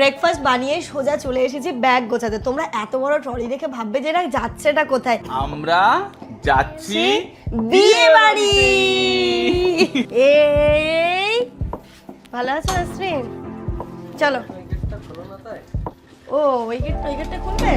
Breakfast বানিয়ে সোজা চলে এসেছি ব্যাগ গোছাতে। তোমরা এত বড় ট্রলি দেখে ভাববে যে এরা যাচ্ছেটা কোথায়। আমরা যাচ্ছি বিয়ে বাড়ি। এই ভালো আছো নাসরিন? চলো। ও ওই গেটটা খুলবে।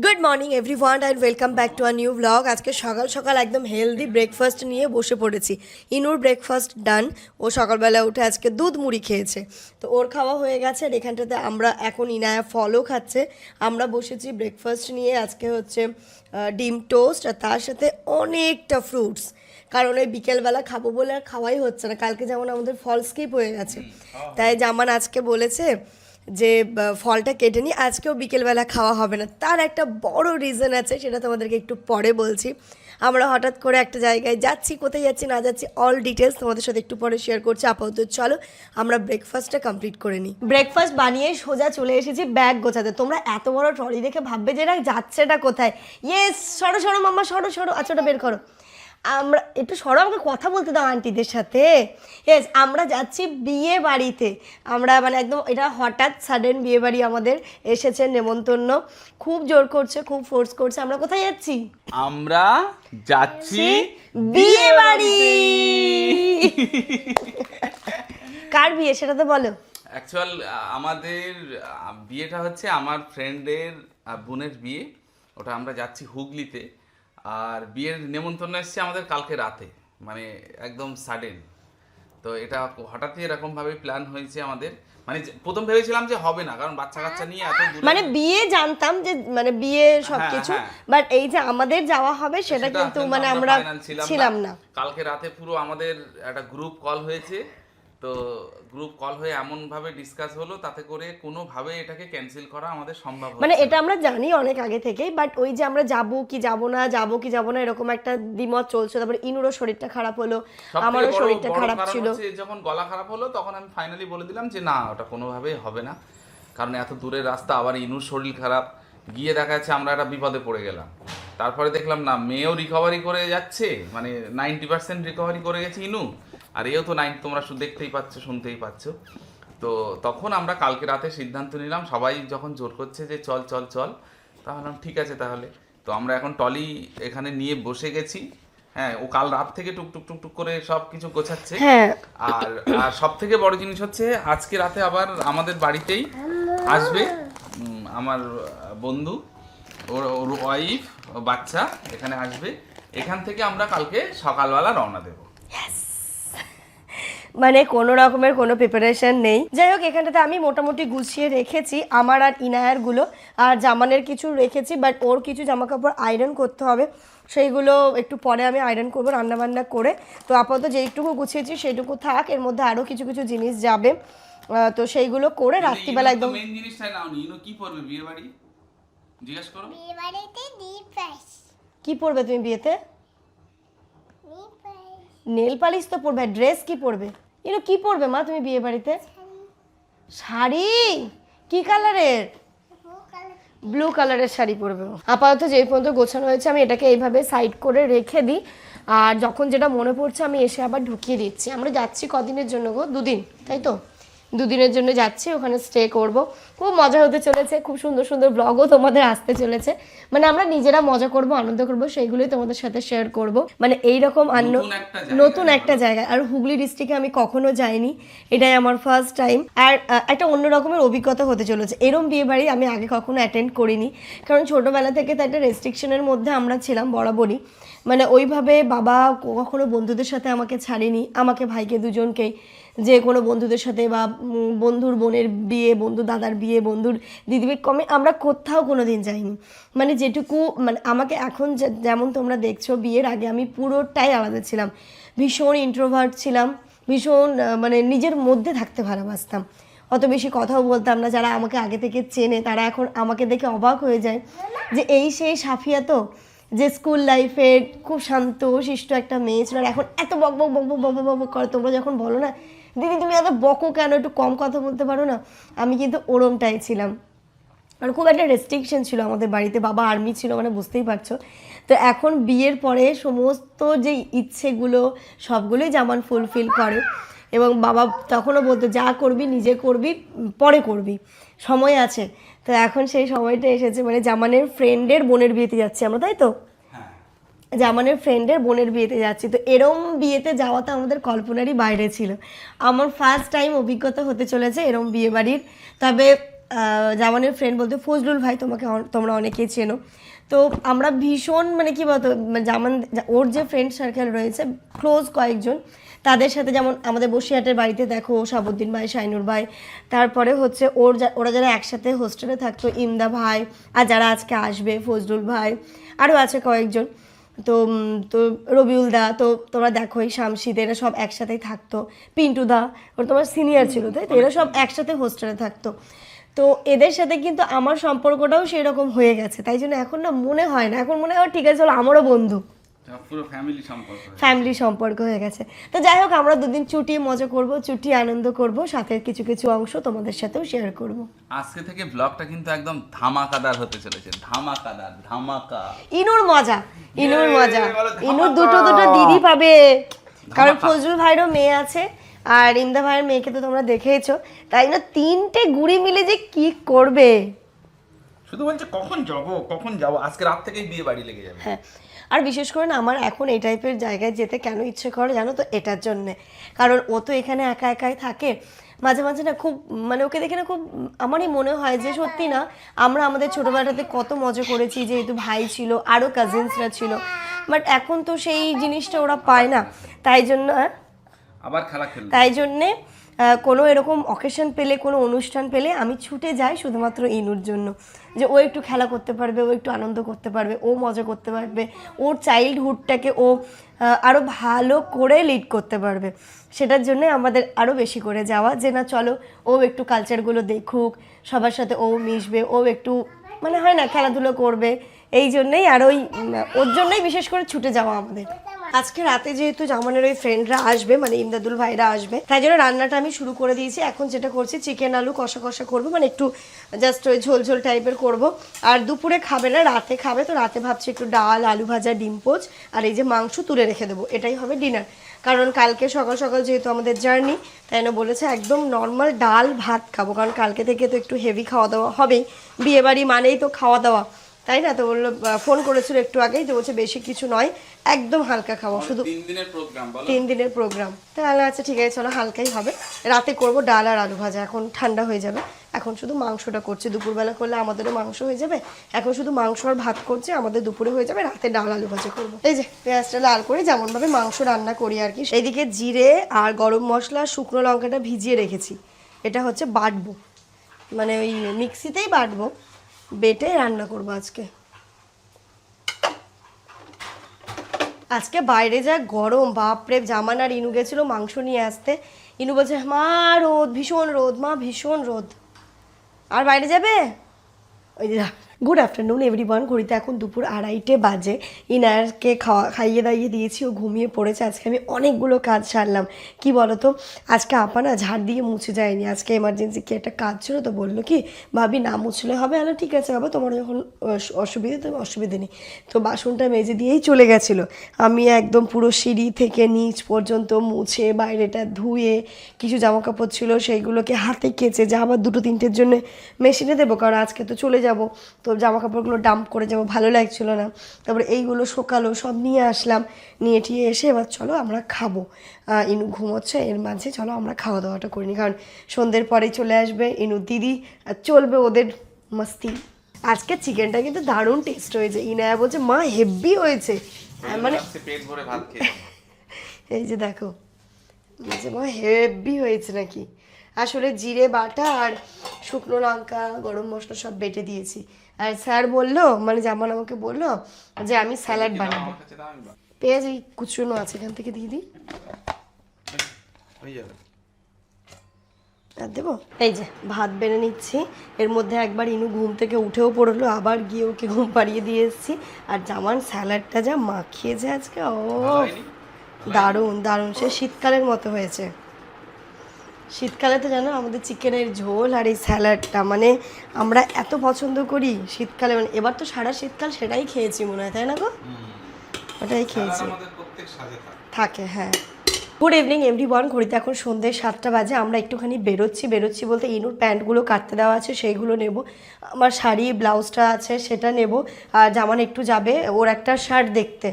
Good morning everyone and welcome back to a new blog. আজকে সকাল সকাল একদম হেলদি ব্রেকফাস্ট নিয়ে বসে পড়েছি। ইনুর ব্রেকফাস্ট ডান। ও সকালবেলা উঠে আজকে দুধ মুড়ি খেয়েছে, তো ওর খাওয়া হয়ে গেছে। আর এখানটাতে আমরা এখন ইনায়া ফলও খাচ্ছে। আমরা বসেছি ব্রেকফাস্ট নিয়ে। আজকে হচ্ছে ডিম টোস্ট আর তার সাথে অনেকটা ফ্রুটস, কারণ ওই বিকেলবেলা খাবো বলে আর খাওয়াই হচ্ছে না। কালকে যেমন আমাদের ফল স্কিপ হয়ে গেছে, তাই জামান আজকে বলেছে যে ফলটা কেটে নিই, আজকেও বিকেলবেলা খাওয়া হবে না। তার একটা বড় রিজন আছে, সেটা তোমাদেরকে একটু পরে বলছি। আমরা হঠাৎ করে একটা জায়গায় যাচ্ছি, কোথায় যাচ্ছি না যাচ্ছি অল ডিটেলস তোমাদের সাথে একটু পরে শেয়ার করছি। আপাতত চলো আমরা ব্রেকফাস্টটা কমপ্লিট করে নিই। ব্রেকফাস্ট বানিয়ে সোজা চলে এসেছি ব্যাগ গোছাতে। তোমরা এত বড় ট্রলি দেখে ভাববে যে এরা যাচ্ছেটা কোথায়। ইয়েস, সরো সরো মাম্মা, সরো সরো। আচ্ছা ওটা বের করো। আমরা একটু সরো, আমাকে কথা বলতে দাও আন্টিদের সাথে। ইয়েস, আমরা যাচ্ছি বিয়ে বাড়িতে। আমরা মানে একদম এটা হঠাৎ সাডেন বিয়ে বাড়ি আমাদের এসেছে, নেমন্তন্ন। খুব জোর করছে, খুব ফোর্স করছে। আমরা কোথায় যাচ্ছি? আমরা যাচ্ছি বিয়ে বাড়ি। কার বিয়ে সেটা তো বলো। অ্যাকচুয়াল আমাদের বিয়েটা হচ্ছে আমার ফ্রেন্ডের বোনের বিয়ে। ওটা আমরা যাচ্ছি হুগলিতে। আর বিয়ের নেমন্তন্ন এসছে আমাদের কালকে রাতে, মানে একদম সাডেন। তো এটা হঠাৎই এরকম ভাবে প্ল্যান হয়েছে আমাদের। মানে প্রথম ভেবেছিলাম যে হবে না, কারণ বাচ্চা কাচ্চা নিয়ে এত দূরে, মানে বিয়ে জানতাম যে মানে বিয়ে সবকিছু, বাট এই যে আমাদের যাওয়া হবে সেটা কিন্তু মানে আমরা ছিলাম না। কালকে রাতে পুরো আমাদের একটা গ্রুপ কল হয়েছে। তো গ্রুপ কল হয়ে এমন ভাবে ডিসকাস হলো, তাতে করে কোনোভাবে এটাকে ক্যান্সেল করা আমাদের সম্ভব মানে এটা আমরা জানি অনেক আগে থেকেই, বাট ওই যে আমরা যাবো কি যাবো না, যাবো কি যাবো না, এরকম একটা দ্বিমত চলছে। তারপরে ইনুরও শরীরটা খারাপ হলো, আমারও শরীরটা খারাপ ছিল। যখন গলা খারাপ হলো তখন আমি ফাইনালি বলে দিলাম যে না, ওটা কোনোভাবেই হবে না, কারণ এত দূরের রাস্তা, আবার ইনুর শরীর খারাপ। গিয়ে দেখা যাচ্ছে আমরা একটা বিপদে পড়ে গেলাম। তারপরে দেখলাম না, মেয়েও রিকভারি করে যাচ্ছে, মানে 90% রিকভারি করে গেছে ইনু, আর এও তো 90, তোমরা শুধু দেখতেই পাচ্ছ, শুনতেই পাচ্ছ। তো তখন আমরা কালকে রাতে সিদ্ধান্ত নিলাম, সবাই যখন জোর করছে যে চল চল চল, তাহলে ঠিক আছে তাহলে। তো আমরা এখন টলি এখানে নিয়ে বসে গেছি। হ্যাঁ, ও কাল রাত থেকে টুকটুক টুকটুক করে সব কিছু গোছাচ্ছে। আর সব থেকে বড় জিনিস হচ্ছে আজকে রাতে আবার আমাদের বাড়িতেই আসবে আমার বন্ধু, ওর ওয়াইফ, বাচ্চা এখানে আসবে। এখান থেকে আমরা কালকে সকালবেলা রওনা দেবো। মানে কোনো রকমের কোনো প্রিপারেশন নেই। যাই হোক, এখানটাতে আমি মোটামুটি গুছিয়ে রেখেছি আমার আর ইনায়ারগুলো, আর জামানের কিছু রেখেছি, বাট ওর কিছু জামা কাপড় আয়রন করতে হবে, সেইগুলো একটু পরে আমি আয়রন করবো রান্নাবান্না করে। তো আপাতত যেইটুকু গুছিয়েছি সেইটুকু থাক, এর মধ্যে আরও কিছু কিছু জিনিস যাবে, তো সেইগুলো করে রাত্রিবেলা একদম। মেইন জিনিসটাই নাও নি, ইনো কি পরবে বিয়ে বাড়ি? জিজ্ঞেস করো। বিয়ে বাড়িতে ডিফাইস কি পরবে তুমি বিয়েতে? নেল পালিশ তো পরবে। ড্রেস কি পরবে? এর কি পরবে মা তুমি বিয়ে বাড়িতে? শাড়ি। কি কালারের? ব্লু কালারের শাড়ি পরবে। আপাতত যেই পর্যন্ত গোছানো হয়েছে আমি এটাকে এইভাবে সাইড করে রেখে দিই, আর যখন যেটা মনে পড়ছে আমি এসে আবার ঢুকিয়ে দিচ্ছি। আমরা যাচ্ছি কদিনের জন্য গো? 2 দিন, তাই তো? 2 দিনের জন্য যাচ্ছি, ওখানে স্টে করব। খুব মজা হতে চলেছে, খুব সুন্দর সুন্দর ব্লগও তোমাদের আসতে চলেছে। মানে আমরা নিজেরা মজা করব, আনন্দ করব, সেইগুলোই তোমাদের সাথে শেয়ার করব। মানে এইরকম নতুন একটা জায়গা। আর হুগলি ডিস্ট্রিক্টে আমি কখনো যাইনি, এটাই আমার ফার্স্ট টাইম। আর একটা অন্য রকমের অভিজ্ঞতা হতে চলেছে। এরম বিয়ে বাড়ি আমি আগে কখনো অ্যাটেন্ড করিনি, কারণ ছোটোবেলা থেকে তো একটা রেস্ট্রিকশনের মধ্যে আমরা ছিলাম বরাবরই। মানে ওইভাবে বাবা কখনো বন্ধুদের সাথে আমাকে ছাড়েনি, আমাকে ভাইকে দুজনকেই, যে কোনো বন্ধুদের সাথে বা বন্ধুর বোনের বিয়ে, বন্ধু দাদার বিয়ে, বন্ধুর দিদির কমে আমরা কোথাও কোনো দিন যাইনি। মানে যেটুকু মানে আমাকে এখন যেমন তোমরা দেখছো, বিয়ের আগে আমি পুরোটাই আলাদা ছিলাম। ভীষণ ইন্ট্রোভার্ট ছিলাম, ভীষণ মানে নিজের মধ্যে থাকতে ভালোবাসতাম, অত বেশি কথাও বলতাম না। যারা আমাকে আগে থেকে চেনে তারা এখন আমাকে দেখে অবাক হয়ে যায় যে এই সেই সাফিয়া তো, যে স্কুল লাইফে খুব শান্ত শিষ্ট একটা মেয়ে ছিল, আর এখন এত বক বক বক বক বক বক করে। তোমরা যখন বলো না দিদি তুমি এত বকো কেন, একটু কম কথা বলতে পারো না, আমি কিন্তু ওরমটাই ছিলাম। আর খুব একটা রেস্ট্রিকশন ছিল আমাদের বাড়িতে, বাবা আর্মি ছিল, মানে বুঝতেই পারছো। তো এখন বিয়ের পরে সমস্ত যে ইচ্ছেগুলো সবগুলোই জামান ফুলফিল করে। এবং বাবা তখনও বলতো যা করবি নিজে করবি, পরে করবি, সময় আছে। তো এখন সেই সময়টা এসেছে, মানে জামানের ফ্রেন্ডের বোনের বিয়েতে যাচ্ছি আমরা, তাই তো? জামানের ফ্রেন্ডের বোনের বিয়েতে যাচ্ছি। তো এরম বিয়েতে যাওয়া তো আমাদের কল্পনারই বাইরে ছিল। আমার ফার্স্ট টাইম অভিজ্ঞতা হতে চলেছে এরম বিয়ে বাড়ির। তবে জামানের ফ্রেন্ড বলতে ফজলুল ভাই, তোমরা অনেকেই চেনো। তো আমরা ভীষণ মানে কী বলতো, ওর যে ফ্রেন্ড সার্কেল রয়েছে ক্লোজ কয়েকজন, তাদের সাথে যেমন আমাদের বসিরহাটের বাড়িতে দেখো শাহাবুদ্দিন ভাই, শাইনুর ভাই, তারপরে হচ্ছে ওরা যারা একসাথে হোস্টেলে থাকতো, ইমদা ভাই, আর যারা আজকে আসবে ফজলুল ভাই, আরও আছে কয়েকজন। তো তো রবিউল দা, তো তোমরা দেখোই শামশিদ, এরা সব একসাথেই থাকতো। পিন্টু দা, ওরা তোমার সিনিয়র ছিল, তাই তো? এরা সব একসাথে হোস্টেলে থাকতো। তো এদের সাথে কিন্তু আমার সম্পর্কটাও সেই রকম হয়ে গেছে। তাই জন্য এখন না মনে হয় না, এখন মনে হয় ঠিক আছে চলো আমারও বন্ধু, পুরো ফ্যামিলি সম্পর্ক হয়ে গেছে। তো যাই হোক, আমরা দুদিন চুটিয়ে মজা করব, চুটিয়ে আনন্দ করব, সাথে কিছু কিছু অংশ তোমাদের সাথেও শেয়ার করব। আজকে থেকে ব্লগটা কিন্তু একদম ধামাকাদার হতে চলেছে, ধামাকা। ইনুর মজা, ইনুর দুটো দিদি পাবে, কারণ ফজলুল ভাইয়েরও মেয়ে আছে, আর ইমদা ভাইয়ের মেয়েকে তো তোমরা দেখেইছো। তাই না, 3টে গুড়ি মিলে যে কি করবে, শুধু বলছে কখন যাব, আজকে রাত থেকেই বিয়ে বাড়ি লেগে যাবে। হ্যাঁ, আর বিশেষ করে না আমার এখন এই টাইপের জায়গায় যেতে কেন ইচ্ছে করে জানো তো? এটার জন্যে, কারণ ও তো এখানে একা একাই থাকে। মাঝে মাঝে না খুব মানে ওকে দেখে না খুব আমারই মনে হয় যে সত্যি না, আমরা আমাদের ছোটোবেলাটাতে কত মজা করেছি, যেহেতু ভাই ছিল, আরও কাজিনসরা ছিল, বাট এখন তো সেই জিনিসটা ওরা পায় না। তাই জন্য আবার খেলা খেলবে, তাই জন্যে কোনো এরকম অকেশন পেলে, কোনো অনুষ্ঠান পেলে আমি ছুটে যাই শুধুমাত্র ইনুর জন্য, যে ও একটু খেলা করতে পারবে, ও একটু আনন্দ করতে পারবে, ও মজা করতে পারবে, ওর চাইল্ডহুডটাকে ও আরও ভালো করে লিড করতে পারবে। সেটার জন্য আমাদের আরও বেশি করে যাওয়া, যে না চলো ও একটু কালচারগুলো দেখুক, সবার সাথে ও মিশবে, ও একটু মানে হয় না খেলাধুলো করবে। এই জন্যেই আর ওর জন্যই বিশেষ করে ছুটে যাওয়া আমাদের। আজকে রাতে যেহেতু জামানের ওই ফ্রেন্ডরা আসবে, মানে ইমদাদুল ভাইরা আসবে, তাই জন্য রান্নাটা আমি শুরু করে দিয়েছি। এখন যেটা করছি, চিকেন আলু কষা কষা করবো, মানে একটু জাস্ট ওই ঝোল ঝোল টাইপের করব। আর দুপুরে খাবে না, রাতে খাবে। তো রাতে ভাবছি একটু ডাল, আলু ভাজা, ডিম পোচ আর এই যে মাংস তুলে রেখে দেবো, এটাই হবে ডিনার। কারণ কালকে সকাল সকাল যেহেতু আমাদের জার্নি, তাই না বলেছে একদম নর্মাল ডাল ভাত খাবো, কারণ কালকে থেকে তো একটু হেভি খাওয়া দাওয়া হবেই, বিয়েবাড়ি মানেই তো খাওয়া দাওয়া, তাই না? তো বললো, ফোন করেছিল একটু আগেই, তো বলছে বেশি কিছু নয়, একদম হালকা খাওয়া, শুধু 3 দিনের প্রোগ্রাম। তাহলে আচ্ছা ঠিক আছে চলো, হালকাই হবে। রাতে করব ডাল আর আলু ভাজা, এখন ঠান্ডা হয়ে যাবে। এখন শুধু মাংসটা করছি, দুপুরবেলা করলে আমাদেরও মাংস হয়ে যাবে। এখন শুধু মাংস আর ভাত করছি, আমাদের দুপুরে হয়ে যাবে, রাতে ডাল আলু ভাজা করবো। এই যে পেঁয়াজটা লাল করে যেমনভাবে মাংস রান্না করি আর কি। এইদিকে জিরে আর গরম মশলা, শুকনো লঙ্কাটা ভিজিয়ে রেখেছি, এটা হচ্ছে বাটবো, মানে ওই মিক্সিতেই বাটবো, বেটে রান্না করবো আজকে। আজকে বাইরে যা গরম, বাপরে! জামান আর ইনু গেছিলো মাংস নিয়ে আসতে। ইনু বলছে মা রোদ, ভীষণ রোদ, মা ভীষণ রোদ, আর বাইরে যাবে? ওই যে গুড আফটারনুন এভরিওয়ান, ঘড়িতে এখন দুপুর 2:30 বাজে। ইনারকে খাইয়ে দাইয়ে দিয়েছি, ও ঘুমিয়ে পড়েছে। আজকে আমি অনেকগুলো কাজ সারলাম। কি বলো তো, আজকে আপা না ঝাড় দিয়ে মুছে যায়নি, আজকে এমার্জেন্সি কি একটা কাজ ছিল, তো বললো কি ভাবি না মুছলে হবে। আলো ঠিক আছে বাবা, তোমার যখন অসুবিধে, তো অসুবিধে নেই। তো বাসনটা মেজে দিয়েই চলে গেছিলো। আমি একদম পুরো সিঁড়ি থেকে নিচ পর্যন্ত মুছে, বাইরেটা ধুয়ে, কিছু জামা কাপড় ছিল সেইগুলোকে হাতে কেচে, যা আবার 2-3টের জন্য মেশিনে দেবো, কারণ আজকে তো চলে যাব, তো জামা কাপড়গুলো ডাম্প করে যাবো, ভালো লাগছিলো না। তারপরে এইগুলো শোকালো, সব নিয়ে আসলাম, নিয়ে টিয়ে এসে এবার চলো আমরা খাবো। ইনু ঘুমোচ্ছে, এর মাঝে চলো আমরা খাওয়া দাওয়াটা করিনি, কারণ সন্ধ্যের পরেই চলে আসবে ইনু দিদি, আর চলবে ওদের মাস্তি। আজকে চিকেনটা কিন্তু দারুণ টেস্ট হয়েছে। ইনায়া বলছে মা হেভি হয়েছে, মানে পেট ভরে ভাত খেয়ে। এই যে দেখো, বলছে মা হেভি হয়েছে নাকি। আসলে জিরে বাটা আর শুকনো লঙ্কা, গরম মশলা সব বেটে দিয়েছি। আর স্যার বললো, মানে জামান আমাকে বললো যে আমি স্যালাড বানাবো। পেঁয়াজ এই কুচনো আছে, এখান থেকে দিয়ে দিই, আর দেবো। এই যে ভাত বেড়ে নিচ্ছি, এর মধ্যে একবার ইনু ঘুম থেকে উঠেও পড়লো, আবার গিয়ে ওকে ঘুম পাড়িয়ে দিয়ে এসেছি। আর জামান স্যালাডটা যা মাখিয়েছে আজকে, ও দারুণ দারুণ, সে শীতকালের মতো হয়েছে। শীতকালে তো জানো আমাদের চিকেনের ঝোল আর এই স্যালাডটা মানে আমরা এত পছন্দ করি শীতকালে, মানে এবার তো সারা শীতকাল সেটাই খেয়েছি মনে হয়, তাই না গো? ওটাই খেয়েছি, থাকে। হ্যাঁ, গুড ইভিনিং এভরিওয়ান। ঘড়িতে এখন সন্ধ্যে 7টা বাজে। আমরা একটুখানি বেরোচ্ছি বলতে ইনুর প্যান্টগুলো কাটতে দেওয়া আছে সেইগুলো নেব, আমার শাড়ি ব্লাউজটা আছে সেটা নেব, আর জামান একটু যাবে ওর একটা শার্ট দেখতে।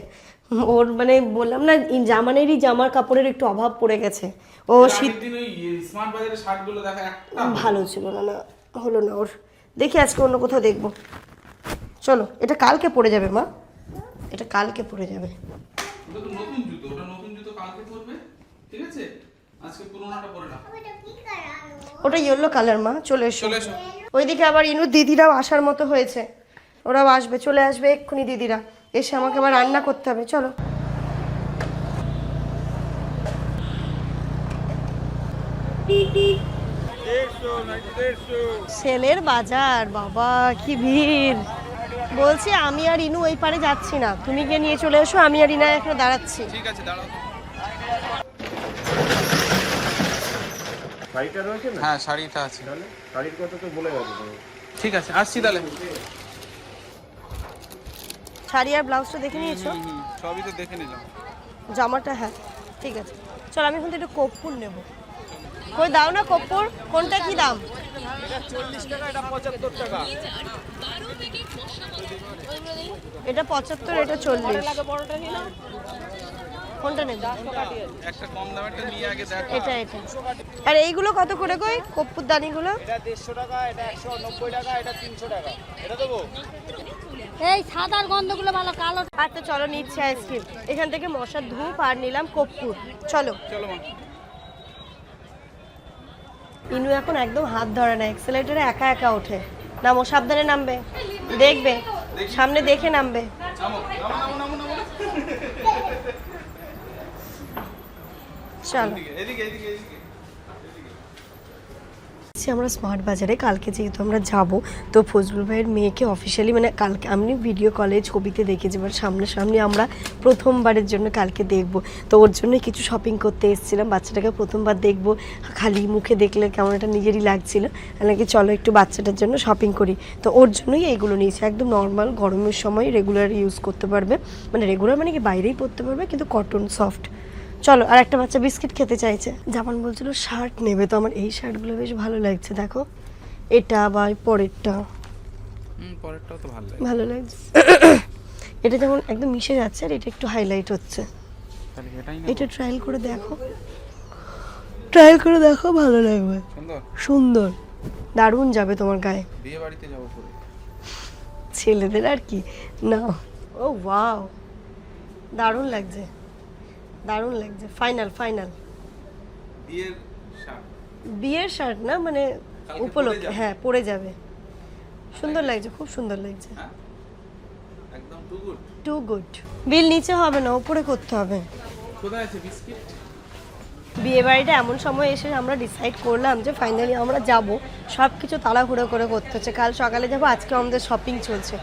ওর মানে বললাম না জামানেরই জামার কাপড়ের একটু অভাব পড়ে গেছে। ও শীত দিন ওই স্মার্ট বাজারের শার্টগুলো দেখা একটা ভালো ছিল না, না হলো না ওর। দেখি আজকে অন্য কোথাও দেখবো। চলো, এটা কালকে পরে যাবে মা, এটা কালকে পরে যাবে। ওটা তো নতুন জুতো, ওটা নতুন জুতো কালকে পরবে, ঠিক আছে? আজকে পুরোনোটা পরে না। ওটা কি কালার? ওটা ইয়েলো কালার মা। চলে এসো। চলে এসো। ওইদিকে আবার ইনুর দিদিরাও আসার মতো হয়েছে, ওরাও আসবে, চলে আসবে এক্ষুনি দিদিরা। এসে আমাকে আবার রান্না করতে হবে। চলো। সেলের বাজার, বাবা কি ভিড়। বলছি আমি আর ইনু ওই পারে যাচ্ছি না, তুমি গিয়ে নিয়ে চলে এসো, আমি আর ইনা এখানে দাঁড়াচ্ছি। ঠিক আছে, দাঁড়াও। শাড়িটা রয়েছে না? হ্যাঁ, শাড়িটা আছে। তাহলে শাড়ির কথা তো বলে গেছে তো। ঠিক আছে, আসছি তাহলে। শাড়ি আর ব্লাউজটা দেখে নিয়েছো? সবই তো দেখে নিলাম। জামাটা হ্যাঁ ঠিক আছে। চল আমি এখন একটু কর্পূর নেব। কই দাও না কর্পূর, কোনটা কি দাম? এটা 40 টাকা, এটা 75 টাকা। এটা 75, এটা 40। কোনটা নেব? একটা কম দামেরটা নিয়ে আগে দেখো। এটা এটা। আর এইগুলো কত করে কই কর্পূর দানিগুলো? এটা 150 টাকা, এটা 190 টাকা, এটা 300 টাকা। এটা দেবো? এই সাদার গন্ধগুলো ভালো, কালো আচ্ছা চলো নিচ্ছি আইসক্রিম। এখান থেকে মশার ধূপ আর নিলাম কর্পূর। চলো। চলো মা। ইনু এখন একদম হাত ধরে না, এক্সেলেটরে একা একা ওঠে। নামো, সাবধানে নামবে, দেখবে সামনে দেখে নামবে। নামো নামো নামো নামো। চলো। এদিকে এদিকে এদিকে। আমরা স্মার্ট বাজারে কালকে যেহেতু আমরা যাব, তো ফজলুল ভাইয়ের মেয়েকে অফিসিয়ালি মানে কালকে আমি ভিডিও কলে ছবিতে দেখেছি, এবার সামনাসামনি আমরা প্রথমবারের জন্য কালকে দেখব। তো ওর জন্য কিছু শপিং করতে এসেছিলাম, বাচ্চাটাকে প্রথমবার দেখব, খালি মুখে দেখলে কেমন একটা নিজেরই লাগছিল, নাকি চলো একটু বাচ্চাটার জন্য শপিং করি। তো ওর জন্যই এইগুলো নিয়েছি, একদম নর্মাল গরমের সময় রেগুলার ইউজ করতে পারবে, মানে রেগুলার মানে কি বাইরেই পরতে পারবে, কিন্তু কটন সফট। চলো। আর একটা বাচ্চা বিস্কিট খেতে চাইছে, জামান বলছিল শার্ট নেবে, তো আমার এই শার্টগুলো বেশ ভালো লাগছে, দেখো এটা বা পরেরটা পরেরটাও তো ভালো লাগে। ভালো লাগছে। এটা যেমন একদম মিশে যাচ্ছে আর এটা একটু হাইলাইট হচ্ছে। তাহলে এটাই না। এটা ট্রায়াল করে দেখো, ট্রায়াল করে দেখো, ভালো লাগবে। সুন্দর। সুন্দর, দারুণ যাবে তোমার গায়ে। বিয়ে বাড়িতে যাবো পরে। ছেলেদের আর কি না। ও ওয়াও, দারুণ লাগছে, দারুণ লাগছে। Final final. বিয়ের শার্ট। বিয়ের শার্ট না, মানে কালকে উপলক্ষে, পরে যাবে। হ্যাঁ পরে যাবে। সুন্দর লাগছে, খুব সুন্দর লাগছে। হ্যাঁ, একদম too good. Too good. Bill নিচে হবে না, উপরে করতে হবে। কোথায় আছে বিস্কিট? বিয়ে বাড়িটা এমন সময় এসে আমরা ডিসাইড করলাম যে ফাইনালি আমরা যাব, সব কিছু তাড়াহুড়ো করে করতে হচ্ছে। কাল সকালে যাব, আজকে আমাদের শপিং চলছে।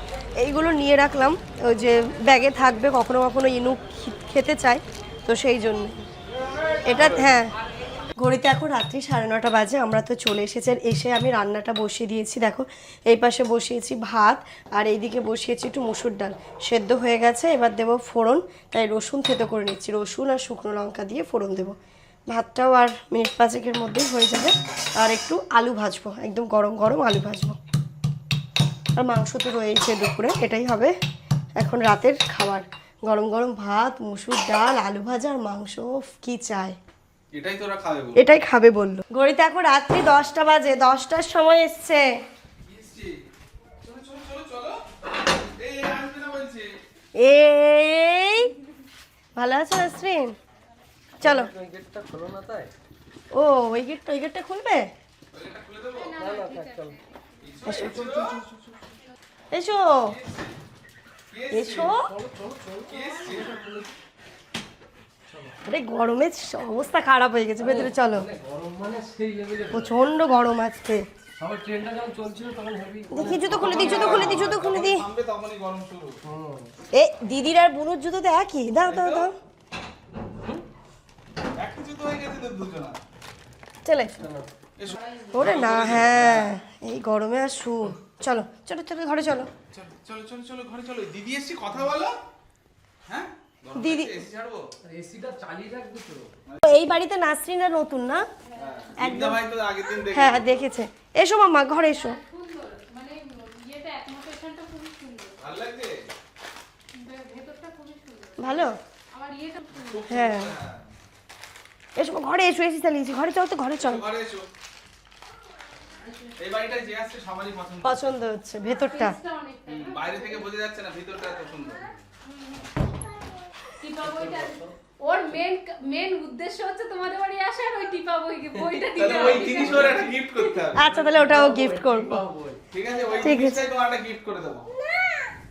এইগুলো নিয়ে রাখলাম, ওই যে ব্যাগে থাকবে, কখনো কখনো ইনু খেতে চায়, তো সেই জন্য এটা। হ্যাঁ, ঘড়িতে এখন রাত্রি 9:30 বাজে। আমরা তো চলে এসেছি, আর এসে আমি রান্নাটা বসিয়ে দিয়েছি। দেখো এই পাশে বসিয়েছি ভাত, আর এইদিকে বসিয়েছি একটু মুসুর ডাল, সেদ্ধ হয়ে গেছে। এবার দেবো ফোড়ন, তাই রসুন থেতো করে নিচ্ছি, রসুন আর শুকনো লঙ্কা দিয়ে ফোড়ন দেবো। ভাতটাও আর মিনিট 5-এর মধ্যেই হয়ে যাবে। আর একটু আলু ভাজবো, একদম গরম গরম আলু ভাজবো। আর মাংস তো রয়েছে দুপুরে, এটাই হবে এখন রাতের খাবার। গরম গরম ভাত, মুসুর ডাল, আলু ভাজা আর মাংস, কি চাই। এটাই তোরা খাবে বল। এটাই খাবে বললো। ঘড়িতে এখন রাত্রি 10টা বাজে, 10টার সময় এসছে। চলো চলো চলো চলো। এই আসবে না বলছে। এই ভালো আছো নাসরিন? চলো। গেটটা খোলো না তাই? ও ওই গেটটা খুলবে? এটা খুলে দেবো। এসো এসো এসো। আরে গরমে অবস্থা খারাপ হয়ে গেছে ভেতরে, চলো। প্রচন্ড গরম আজকে। দেখি জুতো খুলে দিই, জুতো খুলে দিই, জুতো খুলে দিই। থামবে তখনই গরম শুরু। এ দিদির আর বুনুর জুতো তো একই, দাও দাও দাও। একটা জুতো হয়ে গেছে তো দুজনা। চলে এসো। ওরে না, হ্যাঁ এই গরমে আর শু। চলো চলো চলো ঘরে চলো। চলো চলো চলো চলো ঘরে চলো। দিদি এসছি, কথা বলো। হ্যাঁ দিদি এসি ছাড়বো? এসিটা চালিয়ে রাখবি তো। এই বাড়িতে নাসরিনরা নতুন না? একদম ভাই তো আগের দিন দেখে হ্যাঁ দেখেছে। এসো মাম্মা ঘরে এসো। মানে ইয়েটা অ্যাকোমোডেশনটা খুবই সুন্দর, ভালো লাগছে? ভেতরটা খুবই সুন্দর, ভালো? আবার ইয়েটা সুন্দর। হ্যাঁ এসো ঘরে এসো, এসি চালিয়েছি, ঘরে চল তো, ঘরে চল। ঘরে এসো। এই বাড়িটা যে আসছে সবারই পছন্দ। পছন্দ হচ্ছে ভেতরটা। এটা অনেকটা বাইরে থেকে বোঝা যাচ্ছে না ভিতরটা এত সুন্দর। টিপা বইটা, ওর মেন উদ্দেশ্য হচ্ছে তোমাদের বাড়ি আসা আর ওই টিপা বইটা দিতে তাহলে ওই জিনিস ওর একটা গিফট করতে হবে। আচ্ছা তাহলে ওটাও গিফট করবো। ঠিক আছে, ওই ঠিক আছে। জিনিসটাই তোমার একটা গিফট করে দেবো।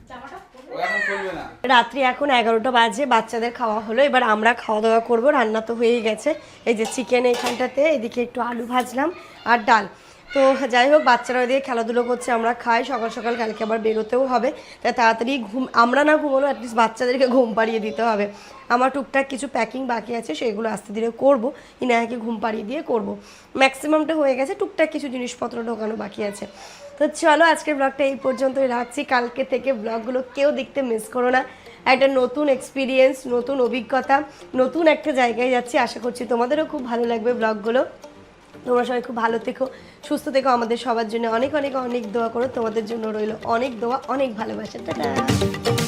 জামাটা ও এখন খুলবে না। রাত্রি এখন 11টা বাজে, বাচ্চাদের খাওয়া হলো, এবার আমরা খাওয়া দাওয়া করবো। রান্না তো হয়েই গেছে, এই যে চিকেন এইখানটাতে, এদিকে একটু আলু ভাজলাম আর ডাল। তো যাই হোক, বাচ্চারা ওদিকে খেলাধুলো করছে, আমরা খাই। সকাল সকাল কালকে আবার বেরোতেও হবে, তাই তাড়াতাড়ি ঘুম, আমরা না ঘুমোনো, অ্যাটলিস্ট বাচ্চাদেরকে ঘুম পাড়িয়ে দিতে হবে। আমার টুকটাক কিছু প্যাকিং বাকি আছে, সেগুলো আস্তে ধীরে করবো, ইনায়াকে ঘুম পাড়িয়ে দিয়ে করব। ম্যাক্সিমামটা হয়ে গেছে, টুকটাক কিছু জিনিসপত্র ঢোকানো বাকি আছে। তো চলো আজকের ব্লগটা এই পর্যন্তই রাখছি। কালকে থেকে ব্লগগুলো কেউ দেখতে মিস করো না। একটা নতুন এক্সপিরিয়েন্স, নতুন অভিজ্ঞতা, নতুন একটা জায়গায় যাচ্ছি। আশা করছি তোমাদেরও খুব ভালো লাগবে ব্লগগুলো। তোমরা সবাই খুব ভালো থেকো, সুস্থ থেকো, আমাদের সবার জন্য অনেক অনেক অনেক দোয়া করো। তোমাদের জন্য রইলো অনেক দোয়া, অনেক ভালোবাসা। টাটা।